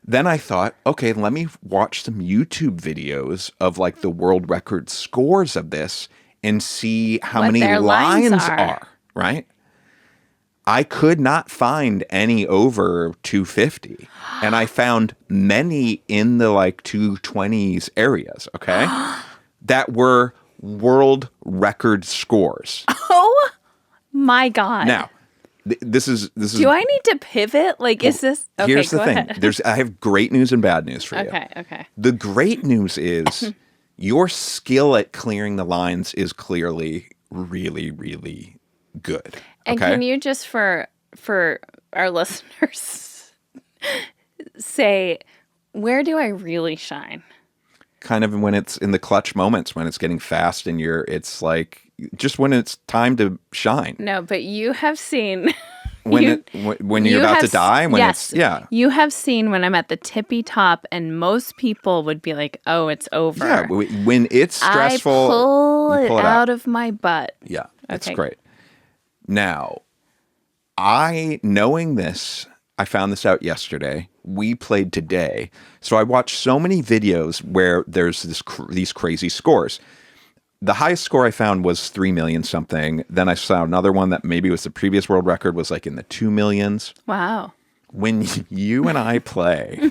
then I thought, okay, let me watch some YouTube videos of like the world record scores of this and see how many lines are. Right? I could not find any over 250. And I found many in the like 220s areas, okay? That were world record scores. Oh my God. Now, this is. Do I need to pivot? Like, is this? Okay, here's the thing. Ahead. I have great news and bad news for you. Okay. The great news is your skill at clearing the lines is clearly really, really good. And can you just for our listeners say, where do I really shine? kind of when it's in the clutch moments, when it's getting fast and it's like just when it's time to shine. No, but you have seen When you're about to die, when yes, it's yeah. You have seen when I'm at the tippy top, and most people would be like, "Oh, it's over." Yeah, when it's stressful, I pull you it pull it out of my butt. Yeah, that's Okay. great. Now, knowing this, I found this out yesterday. We played today, so I watched so many videos where there's these crazy scores. The highest score I found was 3 million something. Then I saw another one that maybe was the previous world record was like in the 2 millions. Wow. When you and I play,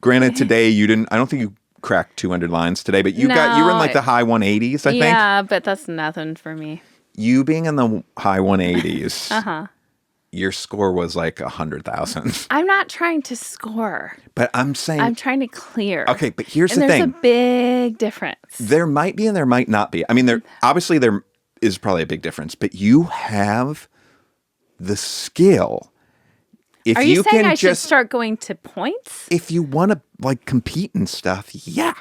granted today I don't think you cracked 200 lines today, but you were in like the high 180s, I think. Yeah, but that's nothing for me. You being in the high 180s. Your score was like 100,000. I'm not trying to score. But I'm saying... I'm trying to clear. Okay, but here's the thing. There's a big difference. There might be and there might not be. I mean, there is probably a big difference, but you have the skill. If Are you saying can I should start going to points? If you want to like compete and stuff, yeah.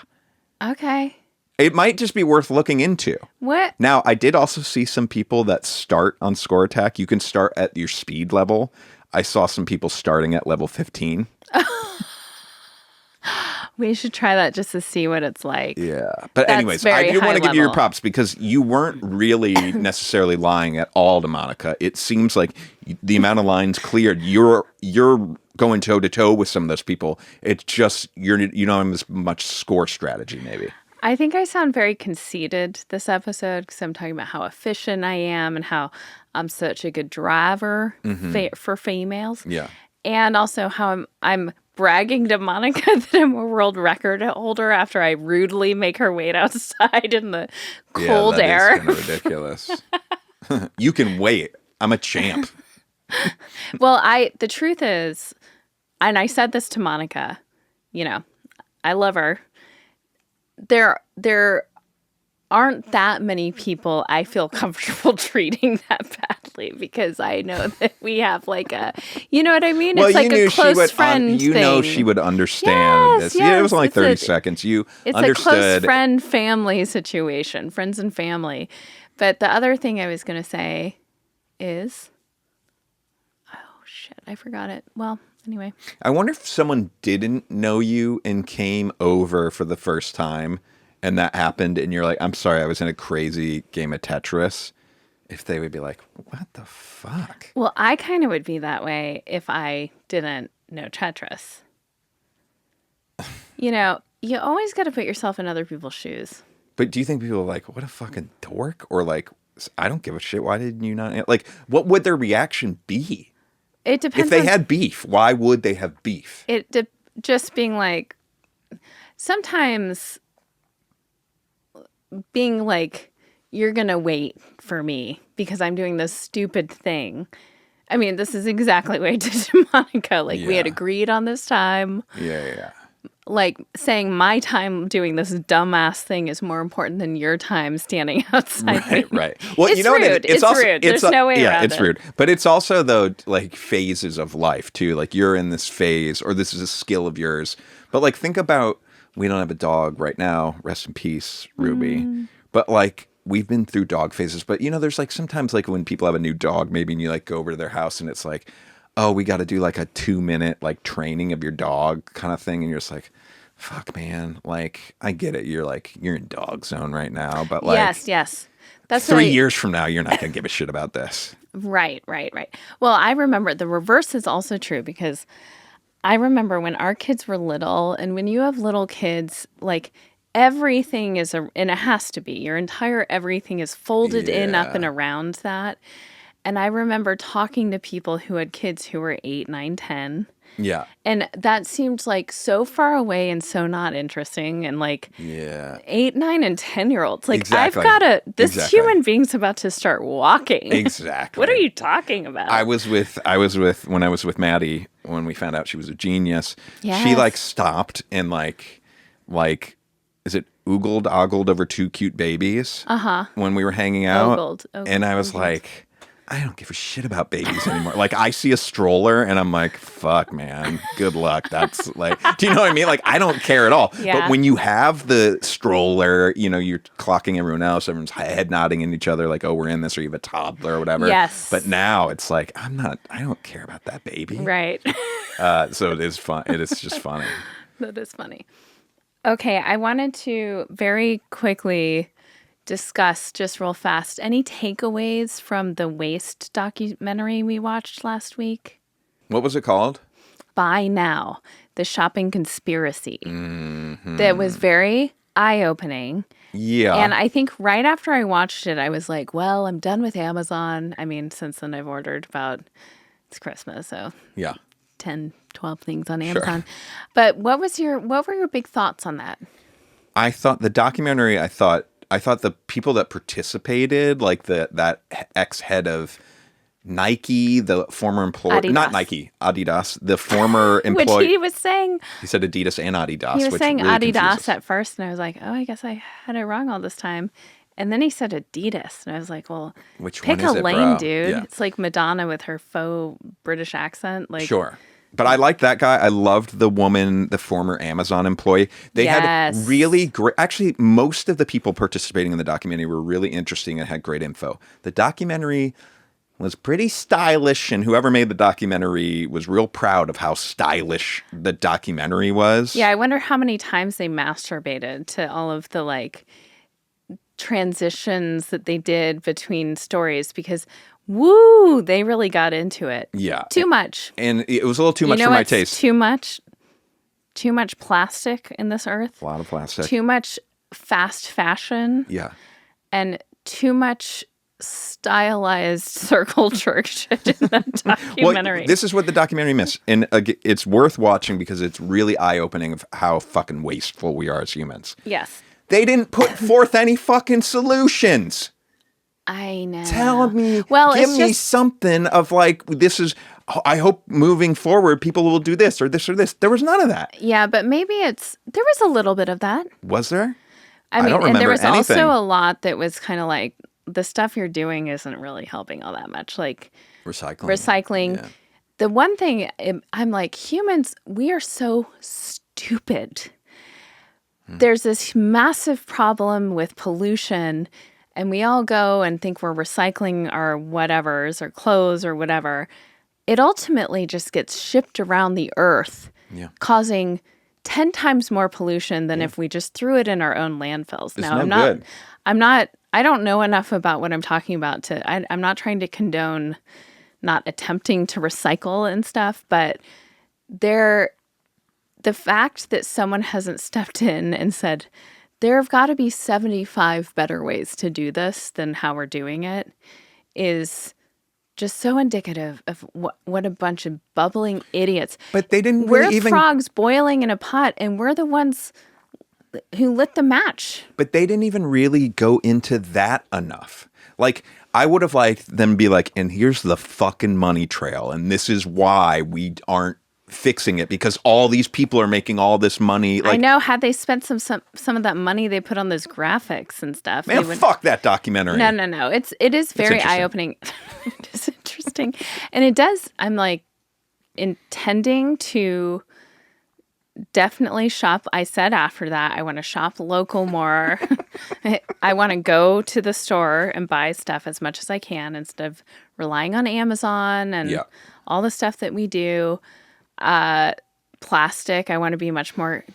Okay. It might just be worth looking into. What? Now, I did also see some people that start on Score Attack. You can start at your speed level. I saw some people starting at level 15. We should try that just to see what it's like. Yeah. But That's anyways, I do want to give you your level. props because you weren't really necessarily lying at all to Monica. It seems like the amount of lines cleared, you're going toe to toe with some of those people. It's just you don't have as much score strategy maybe. I think I sound very conceited this episode because I'm talking about how efficient I am and how I'm such a good driver for females. Yeah. And also how I'm bragging to Monica that I'm a world record holder after I rudely make her wait outside in the cold air. Yeah, that is kind of ridiculous. You can wait. I'm a champ. Well, the truth is, and I said this to Monica, I love her. There aren't that many people I feel comfortable treating that badly because I know that we have like you know what I mean? Well, it's like a close friend thing. You know she would understand this. Yeah, it was only 30 seconds. You it's understood. It's a close friend family situation, friends and family. But the other thing I was going to say is, oh shit, I forgot it. Well, anyway. I wonder if someone didn't know you and came over for the first time and that happened and you're like, I'm sorry, I was in a crazy game of Tetris. If they would be like, what the fuck? Well, I kind of would be that way if I didn't know Tetris. You always got to put yourself in other people's shoes. But do you think people are like, what a fucking dork? Or like, I don't give a shit. Why didn't you not? Like, what would their reaction be? It depends. If they had beef, why would they have beef? Just being like, sometimes being like, you're going to wait for me because I'm doing this stupid thing. I mean, this is exactly what I did to Monica. Like, we had agreed on this time. Yeah. Like, saying my time doing this dumbass thing is more important than your time standing outside. Right. Well, it's rude. It's also rude. There's no way around it. Yeah, it's rude. But it's also, though, like, phases of life, too. Like, you're in this phase, or this is a skill of yours. But, like, think about, we don't have a dog right now. Rest in peace, Ruby. But, like, we've been through dog phases. But, there's, like, sometimes, like, when people have a new dog, maybe, and you, like, go over to their house, and it's like, oh, we got to do, like, a 2-minute, like, training of your dog kind of thing. And you're just like, fuck, man. Like, I get it. You're in dog zone right now. But, like, yes. That's 3 years from now, you're not going to give a shit about this. Right. Well, I remember the reverse is also true because I remember when our kids were little, and when you have little kids, like, everything is, and it has to be, your entire everything is folded in, up, and around that. And I remember talking to people who had kids who were 8, 9, 10. Yeah. And that seemed like so far away and so not interesting. And like 8, 9, and 10-year-olds. Like, exactly. I've got this human being's about to start walking. Exactly. What are you talking about? when I was with Maddie, when we found out she was a genius, yes. She like stopped and like, is it ogled over 2 cute babies? Uh-huh. When we were hanging out. Ogled. And I was like, I don't give a shit about babies anymore. Like, I see a stroller and I'm like, fuck, man, good luck. That's like, do you know what I mean? Like, I don't care at all. Yeah. But when you have the stroller, you know, you're clocking everyone else, everyone's head nodding at each other, like, oh, we're in this, or you have a toddler or whatever. Yes. But now it's like, I don't care about that baby. Right. So it is fun. It is just funny. That is funny. Okay, I wanted to very quickly discuss, just real fast, any takeaways from the waste documentary we watched last week? What was it called? Buy Now, the shopping conspiracy. That was very eye-opening. Yeah. And I think right after I watched it, I was like, well, I'm done with Amazon. I mean, since then I've ordered it's Christmas, so Yeah. 10, 12 things on Amazon. But what were your big thoughts on that? I thought the documentary, I thought the people that participated, like that ex-head of Nike, the former employee, Adidas. not Nike, Adidas, the former employee. Which he was saying. He said Adidas and Adidas. He was which saying really Adidas at first, and I was like, oh, I guess I had it wrong all this time. And then he said Adidas, and I was like, well, Which pick one is a it, lane, bro? dude. Yeah. It's like Madonna with her faux British accent. Like, Sure. But I liked that guy. I loved the woman, the former Amazon employee. They had really great, actually, most of the people participating in the documentary were really interesting and had great info. The documentary was pretty stylish, and whoever made the documentary was real proud of how stylish the documentary was. Yeah, I wonder how many times they masturbated to all of the like transitions that they did between stories because woo, they really got into it. Yeah. Too much. And it was a little too much for my taste. Too much? Too much plastic in this earth. A lot of plastic. Too much fast fashion. Yeah. And too much stylized circle jerk shit in the documentary. Well, this is what the documentary missed. And it's worth watching because it's really eye-opening of how fucking wasteful we are as humans. Yes. They didn't put forth any fucking solutions. I know. Tell me, well, give me something of like, this is, I hope moving forward, people will do this or this or this. There was none of that. Yeah, but maybe there was a little bit of that. Was there? I mean, don't remember and there was anything. also a lot that was kind of like, the stuff you're doing isn't really helping all that much. Like recycling. Yeah. The one thing I'm like, humans, we are so stupid. There's this massive problem with pollution, and we all go and think we're recycling our whatevers or clothes or whatever. It ultimately just gets shipped around the earth, causing 10 times more pollution than if we just threw it in our own landfills. Now, I don't know enough about what I'm talking about I'm not trying to condone not attempting to recycle and stuff, but the fact that someone hasn't stepped in and said, there have got to be 75 better ways to do this than how we're doing it is just so indicative of what a bunch of bubbling idiots. But they didn't We're really frogs boiling in a pot, and we're the ones who lit the match. But they didn't even really go into that enough. Like, I would have liked them to be like, and here's the fucking money trail, and this is why we aren't fixing it, because all these people are making all this money. Like, I know, had they spent some of that money they put on those graphics and stuff. Man, fuck that documentary. No. It is very eye-opening. It's interesting. And it does, I'm like intending to definitely shop. I said after that, I want to shop local more. I want to go to the store and buy stuff as much as I can instead of relying on Amazon and all the stuff that we do. Plastic, I want to be much more.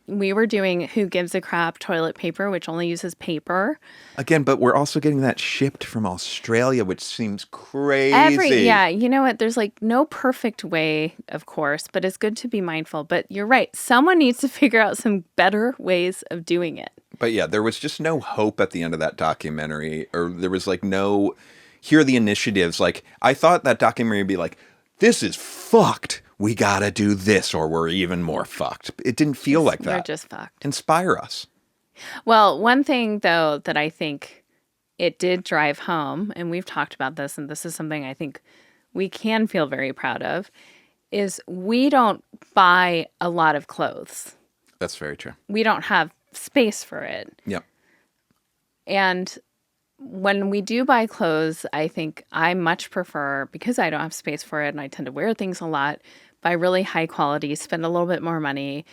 We were doing Who Gives a Crap toilet paper, which only uses paper. Again, but we're also getting that shipped from Australia, which seems crazy. You know what? There's like no perfect way, of course, but it's good to be mindful. But you're right. Someone needs to figure out some better ways of doing it. But yeah, there was just no hope at the end of that documentary, or there was like no, here are the initiatives. Like, I thought that documentary would be like, this is fucked. We gotta do this or we're even more fucked. It didn't feel like that. We're just fucked. Inspire us. Well, one thing, though, that I think it did drive home, and we've talked about this, and this is something I think we can feel very proud of, is we don't buy a lot of clothes. That's very true. We don't have space for it. Yep. And when we do buy clothes, I think I much prefer, because I don't have space for it and I tend to wear things a lot, buy really high quality, spend a little bit more money.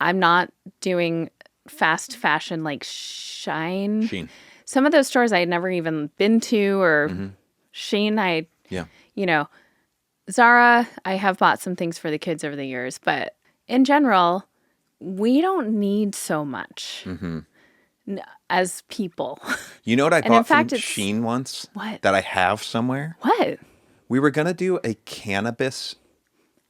I'm not doing fast fashion like Sheen. Some of those stores I had never even been to, or Shein, Yeah. you know, Zara, I have bought some things for the kids over the years, but in general, we don't need so much as people. You know what I And in bought fact, from it's- Sheen once? What? That I have somewhere? What? We were going to do a cannabis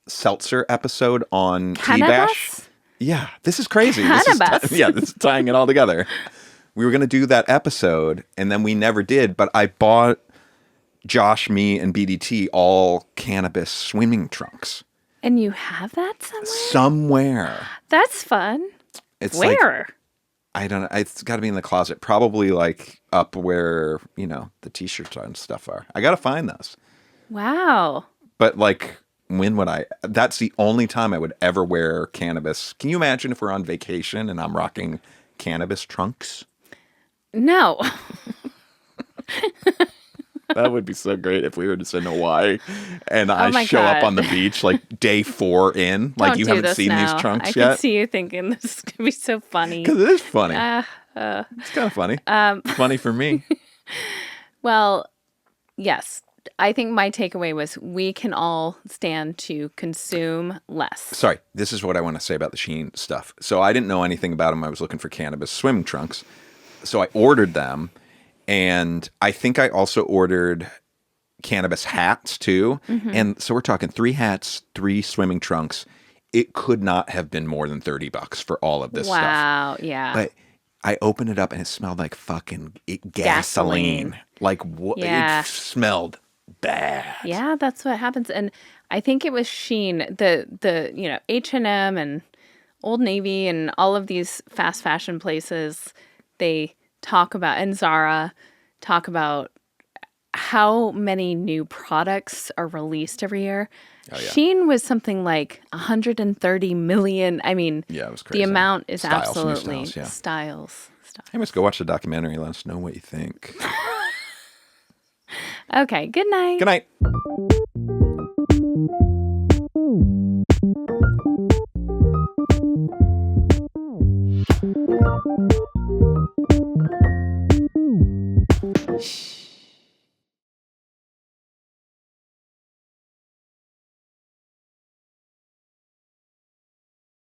seltzer episode on Tea Cannabis? Bash. Yeah, this is crazy. Cannabis. This is tying it all together. We were going to do that episode, and then we never did, but I bought Josh, me, and BDT all cannabis swimming trunks. And you have that somewhere? Somewhere. That's fun. It's Where? I don't know. It's got to be in the closet. Probably like up where, the t-shirts and stuff are. I got to find those. Wow. But like, when would I? That's the only time I would ever wear cannabis. Can you imagine if we're on vacation and I'm rocking cannabis trunks? No. That would be so great if we were just in Hawaii and Oh I my show up God. on the beach like day 4 in. Like, Don't you do haven't this seen now. these trunks I yet? can see you thinking this is going to be so funny. Because it is funny. It's kind of funny. Funny for me. Well, yes. I think my takeaway was we can all stand to consume less. Sorry, this is what I want to say about the Shein stuff. So I didn't know anything about them. I was looking for cannabis swimming trunks. So I ordered them. And I think I also ordered cannabis hats too. And so we're talking 3 hats, 3 swimming trunks. It could not have been more than $30 for all of this stuff. Wow. Yeah. But I opened it up and it smelled like fucking gasoline. Like what? Yeah. It smelled bad. Yeah, that's what happens. And I think it was Shein, the H&M and Old Navy and all of these fast fashion places, they talk about, and Zara talk about how many new products are released every year. Oh, yeah. Shein was something like 130 million. I mean, Yeah, it was crazy. the amount is Styles, new absolutely styles, yeah. styles. Hey, let's go watch the documentary. Let us know what you think. Okay, good night. Good night.